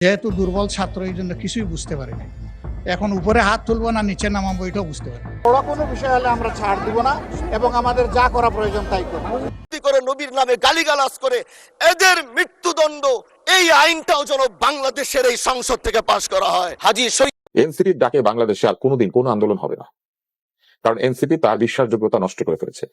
যেহেতু দুর্বল ছাত্র, এই জন্য কিছুই বুঝতে পারি না। এখন উপরে হাত তুলবো না নিচে নামাবো এটাও বুঝতে পারি। বড় কোনো বিষয় হলে আমরা ছাড় দিব না এবং আমাদের যা করা প্রয়োজন তাই করব। করে নবীর নামে গালিগালাজ করে এদের মৃত্যুদণ্ড, এই আইনটাও যেন বাংলাদেশের এই সংসদ থেকে পাশ করা হয়। হাজী এনসিপির ডাকে বাংলাদেশে আর কোনোদিন কোনো আন্দোলন হবে না, কারণ এনসিপি তার বিশ্বাসযোগ্যতা নষ্ট করে ফেলেছে।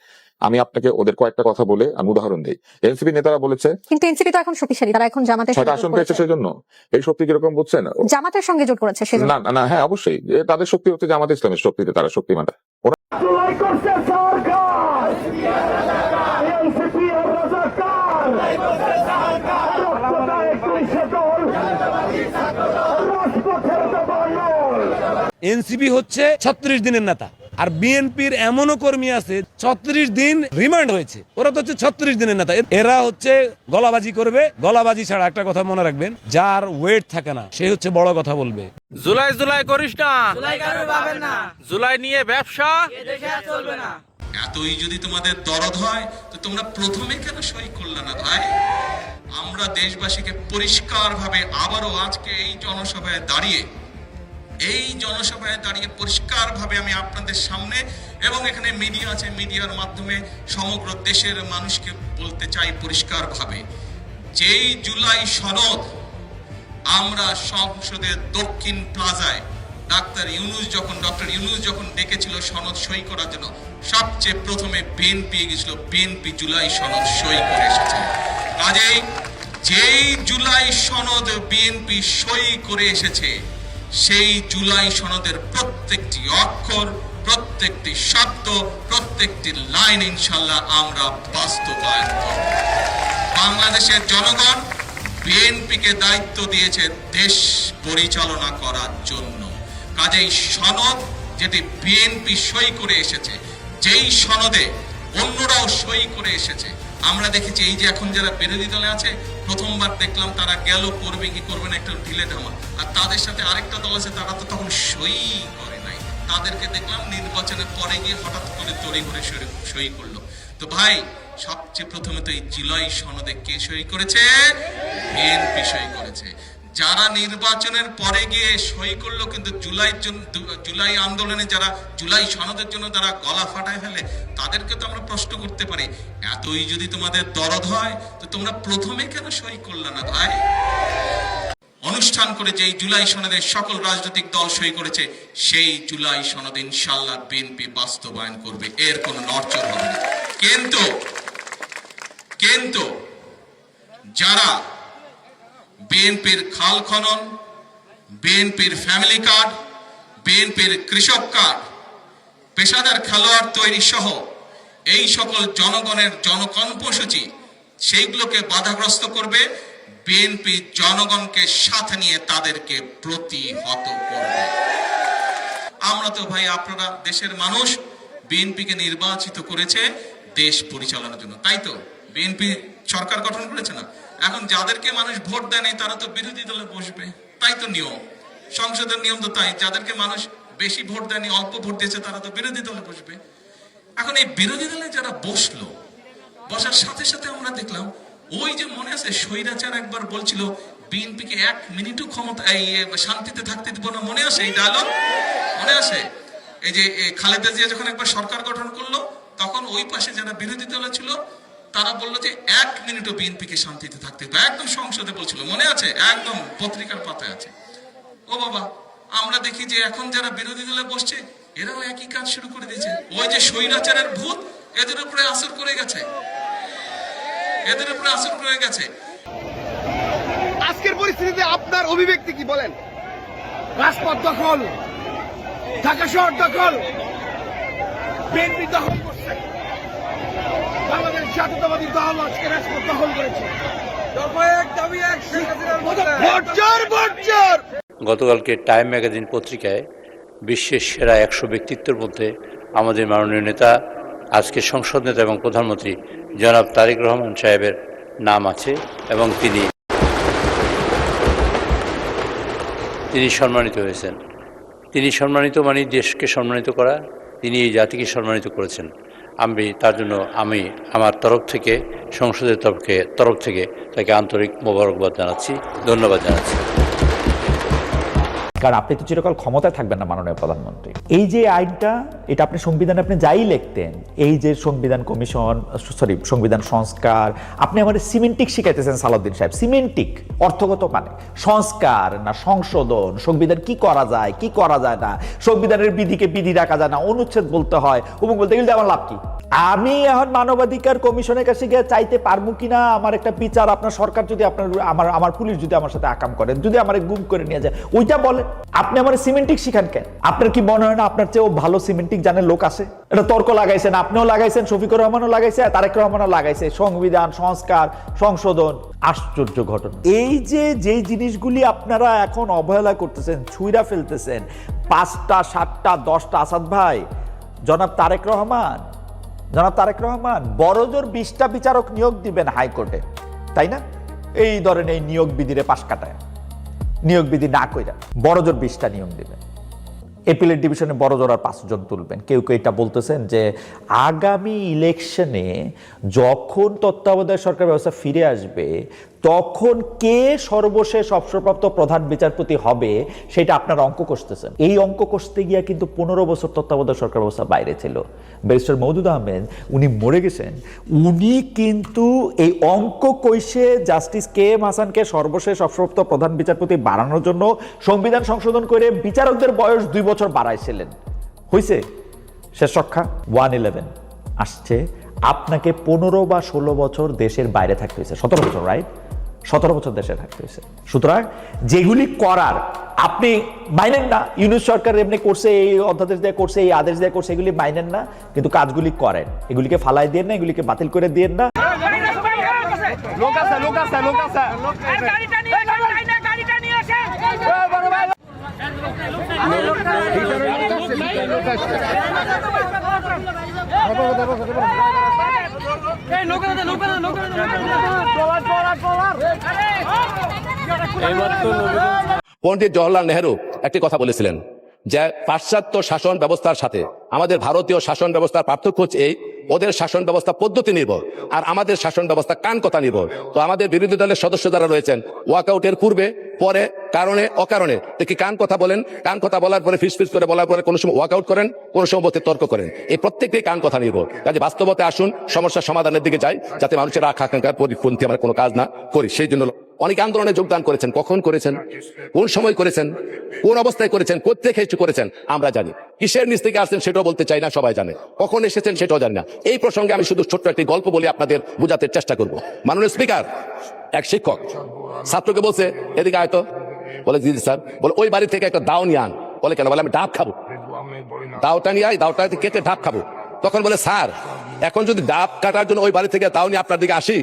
আমি আপনাকে ওদের কয়েকটা কথা বলে আমি উদাহরণ দিই। এনসিপি নেতারা বলেছে, কিন্তু এনসিপি তো এখন শক্তিশালী, তারা এখন জামাতের সঙ্গে আসন পেয়েছে, সেই জন্য এই শক্তি কিরকম বুঝছেন, জামাতের সঙ্গে জোট করেছে সেজন্য। না না, হ্যাঁ অবশ্যই তাদের শক্তি হচ্ছে জামাত ইসলামের শক্তিতে তারা শক্তিমান। এনসিপি হচ্ছে 36 দিনের নেতা, আর বিএনপির এমনও কর্মী আছে 36 দিন রিমান্ড হয়েছে, ওরা তো হচ্ছে 36 দিনের নেতা। এরা হচ্ছে গলাবাজি করবে, গলাবাজি ছাড়া একটা কথা মনে রাখবেন, যার ওয়েট থাকে না সে হচ্ছে বড় কথা বলবে। জুলাই জুলাই করিস না, জুলাই নিয়ে ব্যবসা চলবে না। এতই যদি তোমাদের দরদ হয় তো তোমরা প্রথমে কেন সই করলে না ভাই? আমরা দেশবাসীকে পরিষ্কার ভাবে আবারও আজকে এই জনসভায় দাঁড়িয়ে পরিষ্কার ভাবে আমি আপনাদের সামনে এবং এখানে মিডিয়া আছে, মিডিয়ার মাধ্যমে সমগ্র দেশের মানুষকে বলতে চাই পরিষ্কার ভাবে, যেই জুলাই সনদ আমরা সংসদের দক্ষিণ প্লাজায় ডক্টর ইউনূস যখন ডেকেছিল সনদ সই করার জন্য, সবচেয়ে প্রথমে বিএনপি গেছিল, বিএনপি জুলাই সনদ সই করে এসেছে। কাজেই যেই জুলাই সনদ বিএনপি সই করে এসেছে, সেই জুলাই সনদের প্রত্যেকটি অক্ষর, প্রত্যেকটি শব্দ, প্রত্যেকটি লাইন ইনশাল্লাহ আমরা বাস্তবায়ন করব। বাংলাদেশের জনগণ বিএনপিকে দায়িত্ব দিয়েছে দেশ পরিচালনা করার জন্য। কাজেই সনদ যেটি বিএনপি সই করে এসেছে, যেই সনদে অন্যরাও সই করে এসেছে, আমরা দেখেছি এই যে এখন যারা বিরোধী দলে আছে, প্রথমবার দেখলাম তারা গেল করবে কি করবে না একটা ঢিলে ঢামা, আর তাদের সাথে আরেকটা দল আছে তারা তো তখন সই করে নাই, তাদেরকে দেখলাম নির্বাচনের পরে গিয়ে হঠাৎ করে তড়ি করে সই করলো। তো ভাই, সবচেয়ে প্রথমে তো এই জুলাই সনদে কে সই করেছে? বিএনপি সই করেছে। যারা নির্বাচনের পরে গিয়ে সই করলো, কিন্তু জুলাই আন্দোলনে যারা জুলাই সনদের জন্য তারা গলা ফাটায় ফেলে, তাদেরকে তো আমরা প্রশ্ন করতে পারি, এতই যদি তোমাদের দরদ হয় তো তোমরা প্রথমে কেন সই করলে না ভাই? অনুষ্ঠান করে যেই জুলাই সনদে সকল রাজনৈতিক দল সই করেছে, সেই জুলাই সনদ ইনশাল্লাহ বিএনপি বাস্তবায়ন করবে, এর কোনো নড়চড় হবে না। কিন্তু যারা বিএনপির খাল খনন, বিএনপির ফ্যামিলি কার্ড, বিএনপির কৃষক কার্ড, পেশাদার খেলোয়াড় তৈরি সহ এই সকল জনগণের জনকর্মসূচি, সেইগুলোকে বাধাগ্রস্ত করবে, বিএনপি জনগণকে সাথে নিয়ে তাদেরকে প্রতিহত করবে। আমরা তো ভাই, আপনারা দেশের মানুষ বিএনপিকে নির্বাচিত করেছে দেশ পরিচালনার জন্য, তাই তো বিএনপি সরকার গঠন করেছে না? এখন যাদেরকে মানুষ ভোট দেয়নি তারা তো বিরোধী দলে বসবে, তাই তো নিয়ম, সংসদের নিয়ম তো তাই। যাদেরকে মানুষ বেশি ভোট দেয়নি, অল্প ভোট দিয়েছে, তারা তো বিরোধী দলে বসবে। এখন এই বিরোধী দলে যারা বসলো, বসার সাথে সাথে আমরা দেখলাম, ওই যে মনে আছে স্বৈরাচার একবার বলছিল বিএনপিকে 1 মিনিটও ক্ষমতা শান্তিতে থাকতে দিব না, মনে আছে এই ডায়লগ? মনে আছে? এই যে খালেদা জিয়া যখন একবার সরকার গঠন করলো, তখন ওই পাশে যারা বিরোধী দলে ছিল তারা বললো যে 1 মিনিটও বিএনপিকে শান্তিতে থাকতে হবে, একদম সংসদে বলছিল, মনে আছে? একদম পত্রিকার পাতায় আছে। ও বাবা, আমরা দেখি যে এখন যারা বিরোধী দলে বসছে, এরাও একই কাজ শুরু করে দিয়েছে। ওই যে স্বৈরাচারের ভূত এদের উপরে আসর করে গেছে, আজকের পরিস্থিতিতে আপনার অভিব্যক্তি কি বলেন? রাজপথ দখল, ঢাকা শহর দখল, বিএনপি দখল করছে, বাংলাদেশ জাতীয়তাবাদী দল আজকে রাজপথ দখল করেছে। গতকালকে টাইম ম্যাগাজিন পত্রিকায় বিশ্বের সেরা 100 ব্যক্তিত্বের মধ্যে আমাদের মাননীয় নেতা, আজকে সংসদ নেতা এবং প্রধানমন্ত্রী জনাব তারেক রহমান সাহেবের নাম আছে এবং তিনি সম্মানিত হয়েছেন। তিনি সম্মানিত মানে দেশকে সম্মানিত করা, তিনি এই জাতিকে সম্মানিত করেছেন। আমি তার জন্য আমার তরফ থেকে, সংসদের তরফ থেকে তাকে আন্তরিক মোবারকবাদ জানাচ্ছি, ধন্যবাদ জানাচ্ছি। কারণ আপনি তো চিরকাল ক্ষমতায় থাকবেন না মাননীয় প্রধানমন্ত্রী। এই যে আইনটা, এটা আপনি সংবিধানে আপনি যাই লিখতেন, এই যে সংবিধান কমিশন, সংবিধান সংস্কার, আপনি আমাদের সিমেন্টিক শিখাইতেছেন সালাউদ্দিন সাহেব। সিমেন্টিক অর্থগত মানে সংস্কার না সংশোধন, সংবিধান কি করা যায় কি করা যায় না, সংবিধানের বিধিকে বিধি রাখা যায় না, অনুচ্ছেদ বলতে হয়, এবং বলতে গেলে আমার লাভ কি? আমি এখন মানবাধিকার কমিশনের কাছে গিয়ে চাইতে পারবো কিনা আমার একটা বিচার, আপনার সরকার যদি আমার পুলিশ যদি আমার সাথে আকাম করেন, যদি আমার গুম করে নিয়ে যায়, ওইটা বলে আপনি আমার সিমেন্টিক শিখান কেন? আপনার কি মনে হয় না আপনার চেয়েও ভালো সিমেন্টিক জানের লোক আছে? এটা তর্ক লাগাইছেন, আপনিও লাগাইছেন, শফিকুর রহমানও লাগাইছে, তারেক রহমানও লাগাইছে, সংবিধান সংস্কার সংশোধন। আশ্চর্য ঘটনা। এই যে জিনিসগুলি আপনারা এখন অবহেলা করতেছেন, ছুঁড়া ফেলতেছেন, 5টা 7টা 10টা, আসাদ ভাই, জনাব তারেক রহমান বড়জোর 20টা বিচারক নিয়োগ দিবেন হাইকোর্টে, তাই না? এই ধরেন এই নিয়োগ বিধিরে পাশ কাটায়, নিয়োগ বিধি না কইরা বড়জোর 20টা নিয়োগ দিবেন। এপিলেট ডিভিশনে বড়জোর আর 5 জন তুলবেন। কেউ এটা বলতেছেন যে আগামী ইলেকশনে যখন তত্ত্বাবধায়ক সরকার ব্যবস্থা ফিরে আসবে তখন কে সর্বশেষ অবসরপ্রাপ্ত প্রধান বিচারপতি হবে সেটা আপনারা অঙ্ক কষতেছেন। এই অঙ্ক কষতে গিয়া কিন্তু 15 বছর তত্ত্বাবধায়ক সরকার ব্যবস্থা বাইরে ছিল। ব্যারিস্টার মওদুদ আহমেদ উনি মরে গেছেন, উনি কিন্তু এই অঙ্ক কইসে জাস্টিস কে এম হাসানকে সর্বশেষ অবসরপ্রাপ্ত প্রধান বিচারপতি বাড়ানোর জন্য সংবিধান সংশোধন করে বিচারকদের বয়স 2 বছর বাড়াইছিলেন। হইছে শেষ রক্ষা 111 আসছে, আপনাকে 15 বা 16 বছর দেশের বাইরে থাকতে হয়েছে, 17 বছর, রাইট? 17 বছর দেশে থাকতে হয়েছে। সুতরাং যেগুলি করার আপনি মাইনেন না, ইউনূস সরকার এমনি করছে, এই অধ্যাদেশ দিয়ে করছে, এই আদেশ দিয়ে করছে, এগুলি মাইনেন না, কিন্তু কাজগুলি করেন। এগুলিকে ফালাই দিয়ে না, এগুলিকে বাতিল করে দিয়ে না। পণ্ডিত জওহরলাল নেহেরু একটি কথা বলেছিলেন যে পাশ্চাত্য শাসন ব্যবস্থার সাথে আমাদের ভারতীয় শাসন ব্যবস্থার পার্থক্য হচ্ছে এই, ওদের শাসন ব্যবস্থা পদ্ধতি নির্ভর আর আমাদের শাসন ব্যবস্থা কান কথা নির্ভর। তো আমাদের বিরোধী দলের সদস্য যারা রয়েছেন ওয়াকআউটের পূর্বে পরে কারণে অকারণে দেখি কান কথা বলেন, কান কথা বলার পরে ফিস করে বলার পরে কোনো সময় ওয়াকআউট করেন, কোনো সময় তর্ক করেন। এই প্রত্যেকটাই কান কথা নির্ভর। কাজে বাস্তবতে আসুন সমস্যার সমাধানের দিকে যাই, যাতে মানুষের আকাঙ্ক্ষার পরিপন্থী আমরা কোনো কাজ না করি। সেই জন্য অনেক আন্দোলনে যোগদান করেছেন, কখন করেছেন, কোন সময় করেছেন, কোন অবস্থায় করেছেন, কোত্থেকে কিছু করেছেন আমরা জানি, কিসের নিচ থেকে আসছেন সেটাও বলতে চাই না, সবাই জানে, কখন এসেছেন সেটাও জানি না। এই প্রসঙ্গে আমি শুধু ছোট্ট একটি গল্প বলে আপনাদের বোঝাতে চেষ্টা করব। মাননীয় স্পিকার, এক শিক্ষক ছাত্রকে বলছে এদিকে আয়তো, বলে জি স্যার, বলে ওই বাড়ি থেকে একটা দাও নিয়ে আন। বলে কেন? বলে আমি ডাব খাবো। দাওটা নিয়ে আই, দাওটা কেটে ডাব খাবো। তখন বলে স্যার এখন যদি ডাব কাটার জন্য ওই বাড়ি থেকে দাও নিয়ে আপনার দিকে আসি,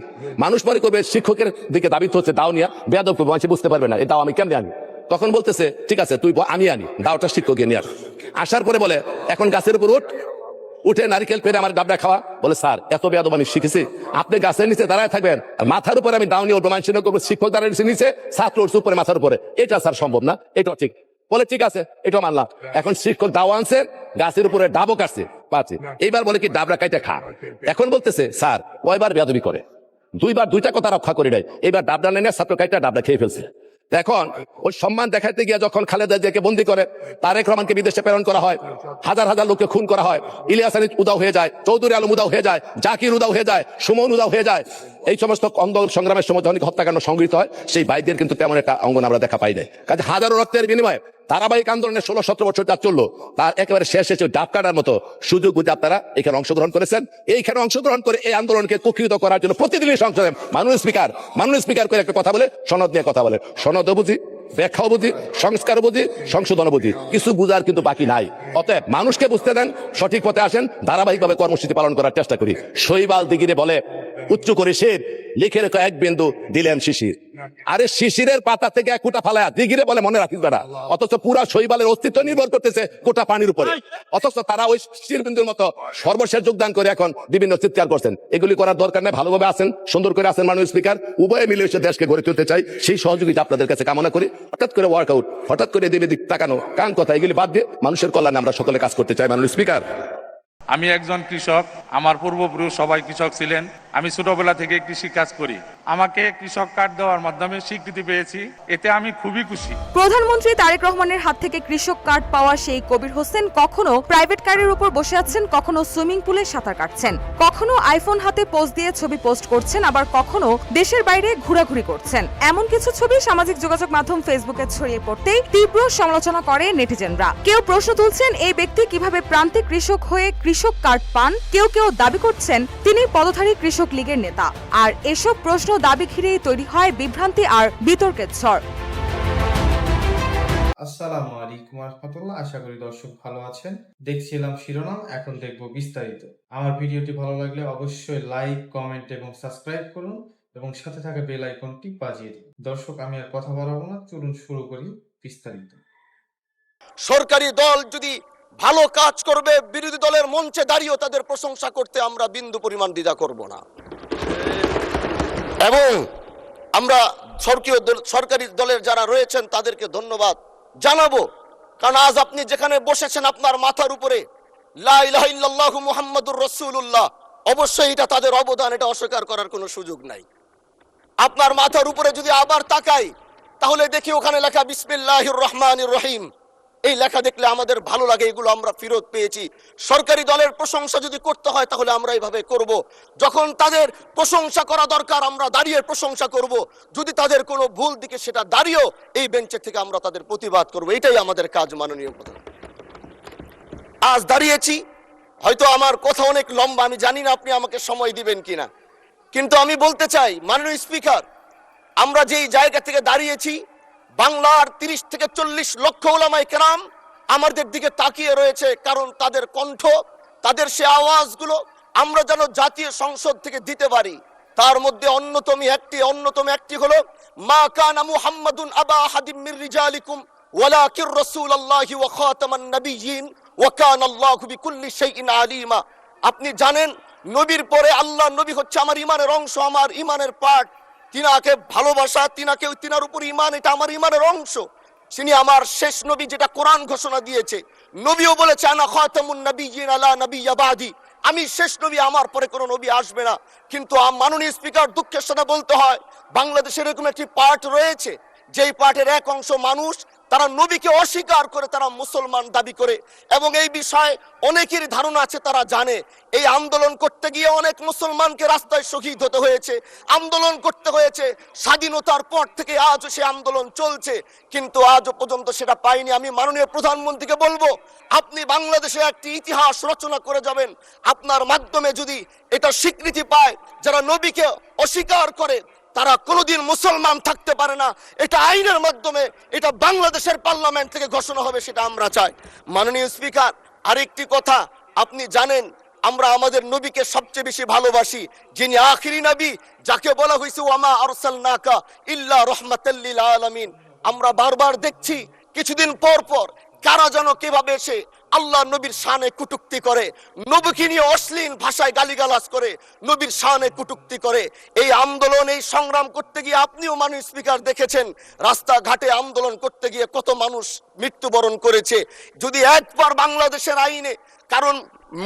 মানুষ মনে করবে শিক্ষকের দিকে দাবিত হচ্ছে দাও নিয়ে, বেয়াদব করবো, মানুষ বুঝতে পারবে না এই দাও আমি কেমনে আনি। তখন বলতেছে ঠিক আছে তুই আমি আনি, দাওটা শিক্ষক নিয়ে আস। আসার পরে বলে এখন গাছের উপর উঠে নারিকেল পেরে আমার ডাবটা খাওয়া। বলে স্যার এত বেয়াদব আমি শিখেছি, আপনি গাছের নিচে দাঁড়ায় থাকবেন, মাথার উপরে আমি দাও নিয়ে উঠবো, মানুষ করবো শিক্ষক দাঁড়ায় নিচে, ছাত্র উঠছে উপরে মাথার উপরে, এটা স্যার সম্ভব না, এটাও ঠিক। বলে ঠিক আছে এটা মানলাম। এখন শিক্ষক দাও আনছে, গাছের উপরে ডাবও কাটছে পাচ্ছে, এইবার বলে কি ডাবরা কাইটা খা। এখন বলতেছে স্যার কয়বার বেয়াদবি করে, 2বার 2টা কথা রক্ষা করি নাই, এইবার ডাবরা নেই, ছাত্র কাইটা ডাবরা খেয়ে ফেলছে। এখন ওই সম্মান দেখাতে গিয়ে যখন খালেদা জিয়াকে বন্দি করে, তারেক রহমানকে বিদেশে প্রেরণ করা হয়, হাজার হাজার লোককে খুন করা হয়, ইলিয়াস আলী উদাও হয়ে যায়, চৌধুরী আলম উদাও হয়ে যায়, জাকির উদাও হয়ে যায়, সুমন উদাও হয়ে যায়, এই সমস্ত আন্দোলন সংগ্রামের সময় যখন হত্যাকাণ্ড সংঘটিত হয় সেই ভাইদের কিন্তু তেমন একটা অঙ্গন আমরা দেখা পাই নাই। কাজে হাজারো রক্তের বিনিময়ে ধারাবাহিক আন্দোলনের 16-17 বছর যা চললো তার একেবারে শেষ এসে ডাব কাটার মতো সুযোগ বুঝে আপনারা এখানে অংশগ্রহণ করেছেন। এইখানে অংশগ্রহণ করে এই আন্দোলনকে কুক্ষিগত করার জন্য প্রতিদিনই সংসদে মাননীয় স্পিকার করে একটা কথা বলে, সনদ নিয়ে কথা বলে, সনদও বুঝি, ব্যাখ্যাও বুঝি, সংস্কার বুঝি, সংশোধন বুঝি, কিছু বুঝার কিন্তু বাকি নাই। অতএব মানুষকে বুঝতে দেন, সঠিক পথে আসেন, ধারাবাহিকভাবে কর্মসূচি পালন করার চেষ্টা করি। শৈবাল দিগিরে বলে উচ্চ করে শীত, লিখে রেখো এক বিন্দু দিলেন শিশির। আরে শিশিরের পাতা থেকে এক কোটা ফালায়া দিগিরে বলে মনে রাখিস বেটা, অথচ পুরা শৈবালের অস্তিত্ব নির্ভর করতেছে কোটা পানির উপরে, অথচ তারা ওই শিশির বিন্দুর মতো সর্বশেষ যোগদান করে এখন বিভিন্ন চিৎকার করছেন। এগুলি করার দরকার নেই, ভালোভাবে আছেন, সুন্দর করে আছেন মাননীয় স্পিকার, উভয়ে মিলে এসে দেশকে গড়ে তুলতে চাই, সেই সহযোগিতা আপনাদের কাছে কামনা করি। হঠাৎ করে ওয়ার্কআউট, হঠাৎ করে দিকে দিক তাকানো, কান কথা, এগুলি বাদ দিয়ে মানুষের কল্যাণে আমরা সকলে কাজ করতে চাই। মাননীয় স্পিকার, আমি একজন কৃষক, আমার পূর্বপুরুষ সবাই কৃষক ছিলেন, আমি ছোটবেলা থেকে কৃষি কাজ করি। আমাকে কৃষক কার্ড দেওয়ার মাধ্যমে স্বীকৃতি পেয়েছি, এতে আমি খুবই খুশি। প্রধানমন্ত্রী তারেক রহমানের হাত থেকে কৃষক কার্ড পাওয়া সেই কবির হোসেন কখনো প্রাইভেট কারের উপর বসে আছেন, কখনো সুইমিং পুলে সাঁতার কাটছেন, কখনো আইফোন হাতে পোজ দিয়ে ছবি পোস্ট করছেন, আবার কখনো দেশের বাইরে ঘোরাঘুরি করছেন। এমন কিছু ছবি সামাজিক যোগাযোগ মাধ্যম ফেসবুকে ছড়িয়ে পড়তেই তীব্র সমালোচনা করে নেটিজেনরা। কেউ প্রশ্ন তুলছেন এই ব্যক্তি কিভাবে প্রান্তিক কৃষক হয়ে কৃষক কার্ড পান, কেউ কেউ দাবি করছেন তিনি পদধারী কৃষক লীগের নেতা। আর এসব প্রশ্ন দাবি ঘিরেই তৈরি হয় বিভ্রান্তি আর বিতর্কের ঝড়। আসসালামু আলাইকুম রাহমাতুল্লাহ। আশা করি দর্শক ভালো আছেন। দেখছিলাম শিরোনাম, এখন দেখব বিস্তারিত। আমার ভিডিওটি ভালো লাগলে অবশ্যই লাইক, কমেন্ট এবং সাবস্ক্রাইব করুন এবং সাথে থাকা বেল আইকনটি বাজিয়ে দিন। দর্শক, আমি আর কথা বাড়াবো না, চলুন শুরু করি বিস্তারিত। সরকারি দল যদি ভালো কাজ করবে, বিরোধী দলের মঞ্চে দাঁড়িয়েও তাদের প্রশংসা করতে আমরা বিন্দু পরিমাণ দ্বিধা করব না, এবং আমরা সরকারি দলের যারা রয়েছেন তাদেরকে ধন্যবাদ জানাবো। কারণ আজ আপনি যেখানে বসেছেন আপনার মাথার উপরে লা ইলাহা ইল্লাল্লাহু মুহাম্মাদুর রাসূলুল্লাহ, অবশ্যই এটা তাদের অবদান, এটা অস্বীকার করার কোনো সুযোগ নাই। আপনার মাথার উপরে যদি আবার তাকাই তাহলে দেখি ওখানে লেখা বিসমিল্লাহির রহমানির রহিম। এই লেখা দেখলে আমাদের ভালো লাগে, এগুলো আমরা ফেরত পেয়েছি। সরকারি দলের প্রশংসা যদি করতে হয় তাহলে আমরা এইভাবে করব। যখন তাদের প্রশংসা করা দরকার আমরা দাঁড়িয়ে প্রশংসা করব, যদি তাদের কোনো ভুল দিকে সেটা দাঁড়িয়েও এই বেঞ্চের থেকে আমরা তাদের প্রতিবাদ করব। এটাই আমাদের কাজ। মাননীয় প্রধান, আজ দাঁড়িয়েছি, হয়তো আমার কথা অনেক লম্বা, আমি জানি না আপনি আমাকে সময় দিবেন কিনা, কিন্তু আমি বলতে চাই মাননীয় স্পিকার, আমরা যেই জায়গা থেকে দাঁড়িয়েছি বাংলার 30 থেকে 40 লক্ষ উলামায়ে কেরাম আমাদের দিকে তাকিয়ে রয়েছে, কারণ তাদের কণ্ঠ, তাদের সে আওয়াজগুলো আমরা যেন জাতীয় সংসদ থেকে দিতে পারি। তার মধ্যে অন্যতম একটি হলো মা কানা মুহাম্মাদুন আবা আহাদিম মির রিজালিকুম ওয়ালাকির রাসূলুল্লাহি ওয়া খাতামান নাবিয়্যিন ওয়া কানাল্লাহু বিকুল্লি শাইইন আলিমা। আপনি জানেন নবীর পরে আল্লাহ নবী হচ্ছে আমার ঈমানের অংশ, আমার ঈমানের পার্ট। তিনাকে ভালোবাসা, তিনার উপর ঈমান, এটা আমার ঈমানের অংশ। তিনি আমার শেষ নবী, যেটা কোরআন ঘোষণা দিয়েছে। নবীও বলেছে আনা খাতামুন নাবিয়্যিন আলা নাবিয়্যা বাদি, আমি শেষ নবী, আমার পরে কোনো নবী আসবে না। কিন্তু মাননীয় স্পিকার, দুঃখের সাথে বলতে হয় বাংলাদেশে এরকম একটি পার্ট রয়েছে যেই পার্টের এক অংশ মানুষ তারা নবীকে অস্বীকার করে, তারা মুসলমান দাবি করে, এবং এই বিষয়ে অনেকেরই ধারণা আছে, তারা জানে এই আন্দোলন করতে গিয়ে অনেক মুসলমানকে রাস্তায় শহীদ হতে হয়েছে, আন্দোলন করতে হয়েছে। স্বাধীনতার পর থেকে আজও সে আন্দোলন চলছে, কিন্তু আজও পর্যন্ত সেটা পাইনি। আমি মাননীয় প্রধানমন্ত্রীকে বলবো, আপনি বাংলাদেশে একটি ইতিহাস রচনা করে যাবেন। আপনার মাধ্যমে যদি এটা স্বীকৃতি পায়, যারা নবীকে অস্বীকার করে তারা কোনোদিন মুসলমান থাকতে পারে না, এটা আইনের মাধ্যমে, এটা বাংলাদেশের পার্লামেন্ট থেকে ঘোষণা হবে, সেটা আমরা চাই। মাননীয় স্পিকার, আরেকটি কথা, আপনি জানেন আমরা আমাদের নবীকে সবচেয়ে বেশি ভালোবাসি, যিনি আখিরি নবী, যাকে বলা হয়েছে ওয়ামা আরসালনাকা ইল্লা রাহমাতাল লিল আলামিন। আমরা বারবার দেখছি কিছুদিন পর পর কারা যেন কিভাবে এসে আল্লাহ নবীর শানে কটূক্তি করে, নবীকে নিয়ে অশ্লীল ভাষায় গালিগালাজ করে, নবীর শানে কটূক্তি করে। এই আন্দোলন, এই সংগ্রাম করতে গিয়ে আপনিও মাননীয় স্পিকার দেখেছেন রাস্তাঘাটে আন্দোলন করতে গিয়ে কত মানুষ মৃত্যুবরণ করেছে। যদি একবার বাংলাদেশের আইনে, কারণ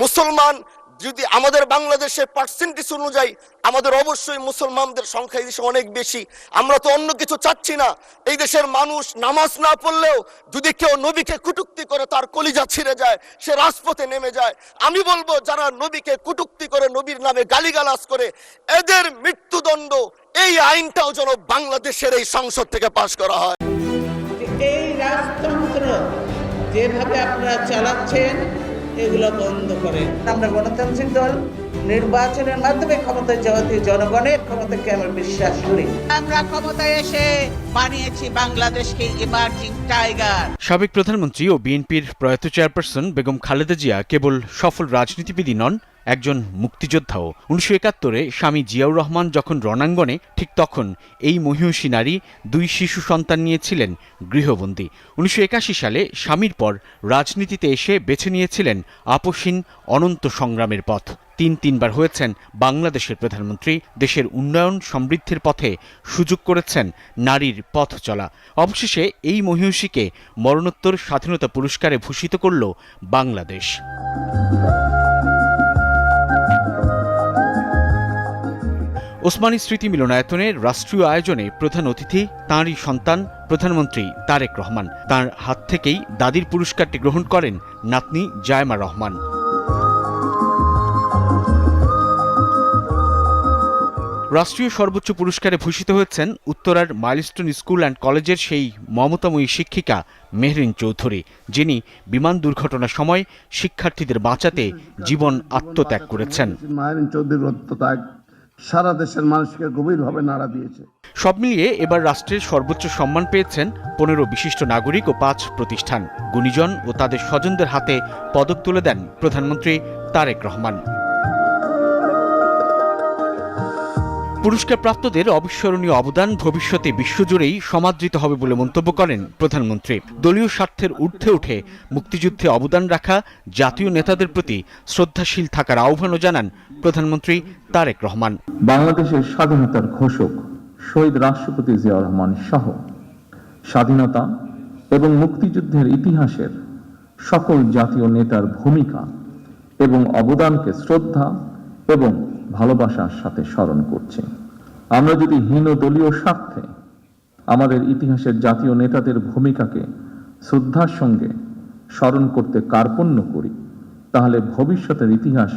মুসলমান যদি আমাদের বাংলাদেশের পার্সেন্টেজ অনুযায়ী আমাদের অবশ্যই মুসলমানদের সংখ্যা এই দেশে অনেক বেশি, আমরা তো অন্য কিছু চাচ্ছি না। এই দেশের মানুষ নামাজ না পড়লেও যদি কেউ নবীকে কটূক্তি করে তার কলিজা ছিঁড়ে যায়, সে রাজপথে নেমে যায়। আমি বলবো যারা নবীকে কটূক্তি করে, নবীর নামে গালিগালাজ করে, এদের মৃত্যুদণ্ড, এই আইনটাও যেন বাংলাদেশের এই সংসদ থেকে পাশ করা হয়। এই রাজতন্ত্র যেভাবে আপনারা চালাচ্ছেন এগুলো বন্ধ করে। আমরা গণতান্ত্রিক দল, নির্বাচনের মাধ্যমে ক্ষমতায় যাওয়াতে জনগণের ক্ষমতাকে আমরা বিশ্বাস করি। আমরা ক্ষমতায় এসে বানিয়েছি বাংলাদেশকে ইমার্জিং টাইগার। সাবেক প্রধানমন্ত্রী ও বিএনপির প্রয়াত চেয়ারপারসন বেগম খালেদা জিয়া কেবল সফল রাজনীতিবিদই নন, একজন মুক্তিযোদ্ধাও। 1971-এ স্বামী জিয়াউর রহমান যখন রণাঙ্গনে, ঠিক তখন এই মহিষী নারী 2 শিশু সন্তান নিয়েছিলেন গৃহবন্দী। 1981 সালে স্বামীর পর রাজনীতিতে এসে বেছে নিয়েছিলেন আপসহীন অনন্ত সংগ্রামের পথ। 3বার হয়েছেন বাংলাদেশের প্রধানমন্ত্রী। দেশের উন্নয়ন সমৃদ্ধির পথে সুযোগ করেছেন নারীর পথ চলা। অবশেষে এই মহিষীকে মরণোত্তর স্বাধীনতা পুরস্কারে ভূষিত করল বাংলাদেশ। ওসমানী স্মৃতি মিলনায়তনে রাষ্ট্রীয় আয়োজনে প্রধান অতিথি তাঁরই সন্তান প্রধানমন্ত্রী তারেক রহমান। তাঁর হাত থেকেই দাদির পুরস্কারটি গ্রহণ করেন নাতনি জায়মা রহমান। রাষ্ট্রীয় সর্বোচ্চ পুরস্কারে ভূষিত হয়েছেন উত্তরার মাইলস্টোন স্কুল অ্যান্ড কলেজের সেই মমতাময়ী শিক্ষিকা মেহরিন চৌধুরী, যিনি বিমান দুর্ঘটনার সময় শিক্ষার্থীদের বাঁচাতে জীবন আত্মত্যাগ করেছেন। মেহরিন চৌধুরীর আত্মত্যাগ সারা দেশের মানুষকে গভীরভাবে নাড়া দিয়েছে। সব মিলিয়ে এবার রাষ্ট্রের সর্বোচ্চ সম্মান পেয়েছেন 15 বিশিষ্ট নাগরিক ও 5 প্রতিষ্ঠান। গুণীজন ও তাদের স্বজনদের হাতে পদক তুলে দেন প্রধানমন্ত্রী তারেক রহমান। পুরস্কার প্রাপ্তদের অবিস্মরণীয় অবদান ভবিষ্যতে বিশ্বজুড়েই সমাদৃত হবে বলে মন্তব্য করেন প্রধানমন্ত্রী। দলীয় স্বার্থের ঊর্ধ্বে উঠে মুক্তিযুদ্ধে অবদান রাখা জাতীয় নেতাদের প্রতি শ্রদ্ধাশীল থাকার আহ্বানও জানান প্রধানমন্ত্রী তারেক রহমান। বাংলাদেশের স্বাধীনতার ঘোষক শহীদ রাষ্ট্রপতি জিয়াউর রহমান সহ স্বাধীনতা এবং মুক্তিযুদ্ধের ইতিহাসের সকল জাতীয় নেতার ভূমিকা এবং অবদানকে শ্রদ্ধা এবং ভালোবাসার সাথে স্মরণ করছে। আমরা যদি হীন দলীয় স্বার্থে আমাদের ইতিহাসের জাতীয় নেতাদের ভূমিকাকে শ্রদ্ধার সঙ্গে স্মরণ করতে কার্পণ্য করি, তাহলে ভবিষ্যতের ইতিহাস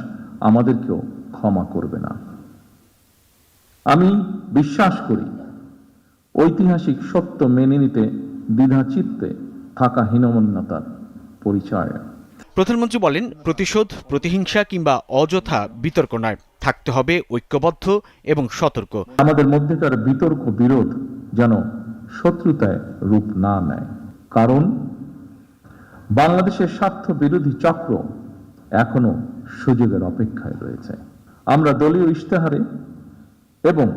আমাদেরকেও ক্ষমা করবে না। আমি বিশ্বাস করি ঐতিহাসিক সত্য মেনে নিতে দ্বিধাচিত্তে থাকা হীনমন্যতার পরিচয়। প্রধানমন্ত্রী বলেন, প্রতিশোধ, প্রতিহিংসা কিংবা অযথা বিতর্ক নয়, থাকতে হবে ঐক্যবদ্ধ এবং সতর্ক। আমাদের মধ্যেকার বিতর্ক বিরোধ যেন শত্রুতায় রূপ না নেয়, কারণ বাংলাদেশের স্বার্থ বিরোধী চক্র এখনো সুযোগের অপেক্ষায় রয়েছে। আমরা দলীয় ইশতেহারে এবং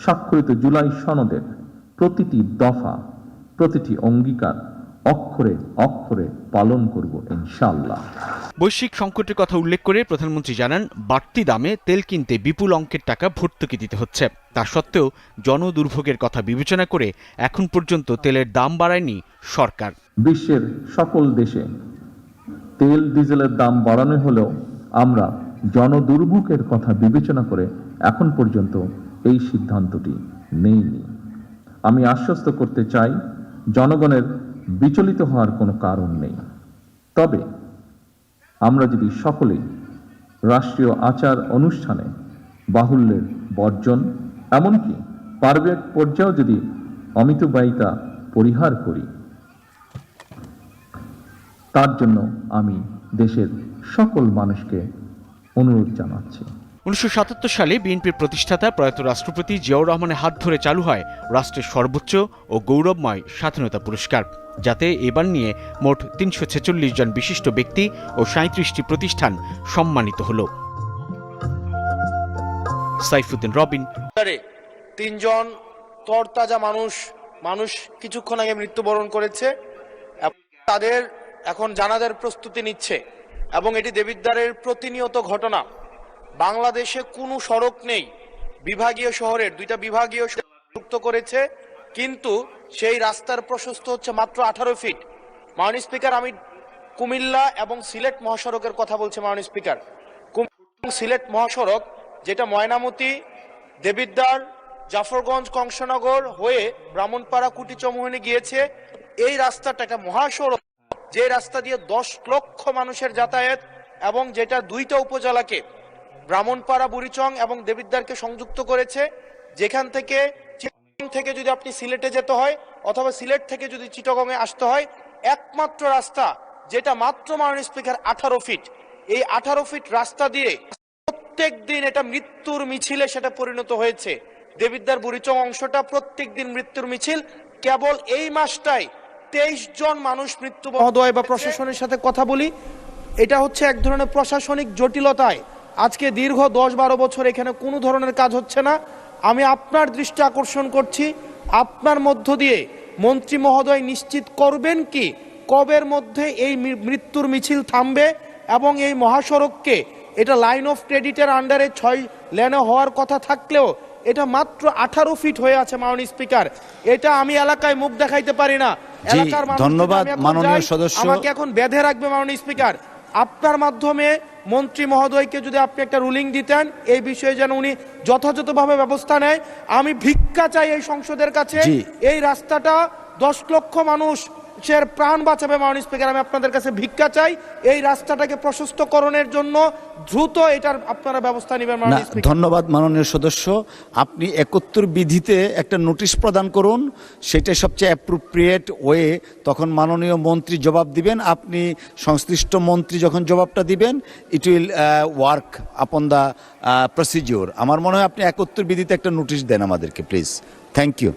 স্বাক্ষরিত জুলাই সনদের প্রতিটি দফা, প্রতিটি অঙ্গীকার অক্ষরে অক্ষরে পালন করব ইনশাআল্লাহ। বৈশ্বিক সংকটের কথা উল্লেখ করে প্রধানমন্ত্রী জানান, বাড়তি দামে তেল কিনতে বিপুল অঙ্কের টাকা ভর্তুকি দিতে হচ্ছে। তা সত্ত্বেও জনদুর্ভোগের কথা বিবেচনা করে এখন পর্যন্ত তেলের দাম বাড়ায়নি সরকার। বিশ্বের সকল দেশে তেল ডিজেলের দাম বাড়ানো হলেও আমরা জনদুর্ভোগের কথা বিবেচনা করে এখন পর্যন্ত এই সিদ্ধান্তটি নেইনি। আমি আশ্বস্ত করতে চাই, জনগণের বিচলিত হওয়ার কোনো কারণ নেই। তবে আমরা যদি সকলেই রাষ্ট্রীয় আচার অনুষ্ঠানে বাহুল্যের বর্জন, এমনকি পারিবারিক পর্যায়েও যদি অমিতব্যয়িতা পরিহার করি, তার জন্য আমি দেশের সকল মানুষকে অনুরোধ জানাচ্ছি। 1977 সালে বিএনপির প্রতিষ্ঠাতা প্রয়াত রাষ্ট্রপতি জিয়াউর রহমানের হাত ধরে চালু হয় রাষ্ট্রের সর্বোচ্চ ও গৌরবময় স্বাধীনতা পুরস্কার, যাতে এবার নিয়ে মোট 346 জন বিশিষ্ট ব্যক্তি ও 37টি প্রতিষ্ঠান সম্মানিত হল। সাইফুদ্দিন রবিন। 3 জন তরতাজা মানুষ কিছুক্ষণ আগে মৃত্যুবরণ করেছে। তাদের এখন জানাজার প্রস্তুতি নিচ্ছে এবং এটি দেবিদ্বারের প্রতিনিয়ত ঘটনা। বাংলাদেশে কোনো সড়ক নেই, বিভাগীয় শহরের 2টা বিভাগীয় যুক্ত করেছে, কিন্তু সেই রাস্তার প্রশস্ত হচ্ছে মাত্র 18 ফিট। মাননীয় স্পিকার, আমি কুমিল্লা এবং সিলেট মহাসড়কের কথা বলছি। মাননীয় স্পিকার, সিলেট মহাসড়ক যেটা ময়নামতি, দেবিদ্বার, জাফরগঞ্জ, কংসনগর হয়ে ব্রাহ্মণপাড়া, কুটিচমুহনী গিয়েছে, এই রাস্তাটা একটা মহাসড়ক, যে রাস্তা দিয়ে 10 লক্ষ মানুষের যাতায়াত এবং যেটা 2টা উপজেলাকে, ব্রাহ্মণপাড়া, বুড়িচং এবং দেবিদ্বারকে সংযুক্ত করেছে। যেখান থেকে যদি আপনি সিলেটে যেতে হয় অথবা সিলেট থেকে যদি চিটাগংয়ে আসতে হয়, একমাত্র রাস্তা যেটা মাত্র মাননীয় স্পিকার 18 ফিট। এই 18 ফিট রাস্তা দিয়ে প্রত্যেক দিন এটা মৃত্যুর মিছিলে সেটা পরিণত হয়েছে। দেবিদ্বার বুড়িচং অংশটা প্রত্যেক দিন মৃত্যুর মিছিল। কেবল এই মাসটাই 23 জন মানুষ মৃত্যু। মহোদয় বা প্রশাসনের সাথে কথা বলি, এটা হচ্ছে এক ধরনের প্রশাসনিক জটিলতায় আজকে দীর্ঘ 10-12 বছর এখানে কোনো ধরনের কাজ হচ্ছে না। আমি আপনার দৃষ্টি আকর্ষণ করছি, আপনার মধ্য দিয়ে মন্ত্রী মহোদয় নিশ্চিত করবেন কি কবের মধ্যে এই মৃত্যুর মিছিল থামবে এবং এই মহাসড়ককে, এটা লাইন অফ ক্রেডিটের আন্ডারে 6 লেনে হওয়ার কথা থাকলেও এটা মাত্র 18 ফিট হয়ে আছে। মাননীয় স্পিকার, এটা আমি এলাকায় মুখ দেখাইতে পারি না। এলাকার মানুষ, ধন্যবাদ মাননীয় সদস্য, আমাকে এখন বেঁধে রাখবে মাননীয় স্পিকার। আপনার মাধ্যমে মন্ত্রী মহোদয়কে যদি আপনি একটা রুলিং দিতেন এই বিষয়ে যেন উনি যথাযথভাবে ব্যবস্থা নেয়। আমি ভিক্ষা চাই এই সংসদের কাছে, এই রাস্তাটা 10 লক্ষ মানুষের প্রাণ বাঁচাবে। মাননীয় স্পিকার, আমি আপনাদের কাছে ভিক্ষা চাই, এই রাস্তাটাকে প্রশস্তকরণের জন্য দ্রুত এটার আপনারা ব্যবস্থা নেবেন। মাননীয় স্পিকার, ধন্যবাদ মাননীয় সদস্য। আপনি 71 বিধিতে একটা নোটিশ প্রদান করুন, সেটা সবচেয়ে অ্যাপ্রোপ্রিয়েট ওয়ে। তখন মাননীয় মন্ত্রী জবাব দিবেন, আপনি সংশ্লিষ্ট মন্ত্রী যখন জবাবটা দিবেন, it will work upon the procedure. আমার মনে হয় আপনি 71 বিধিতে একটা নোটিশ দেন আমাদেরকে, প্লিজ। Thank you.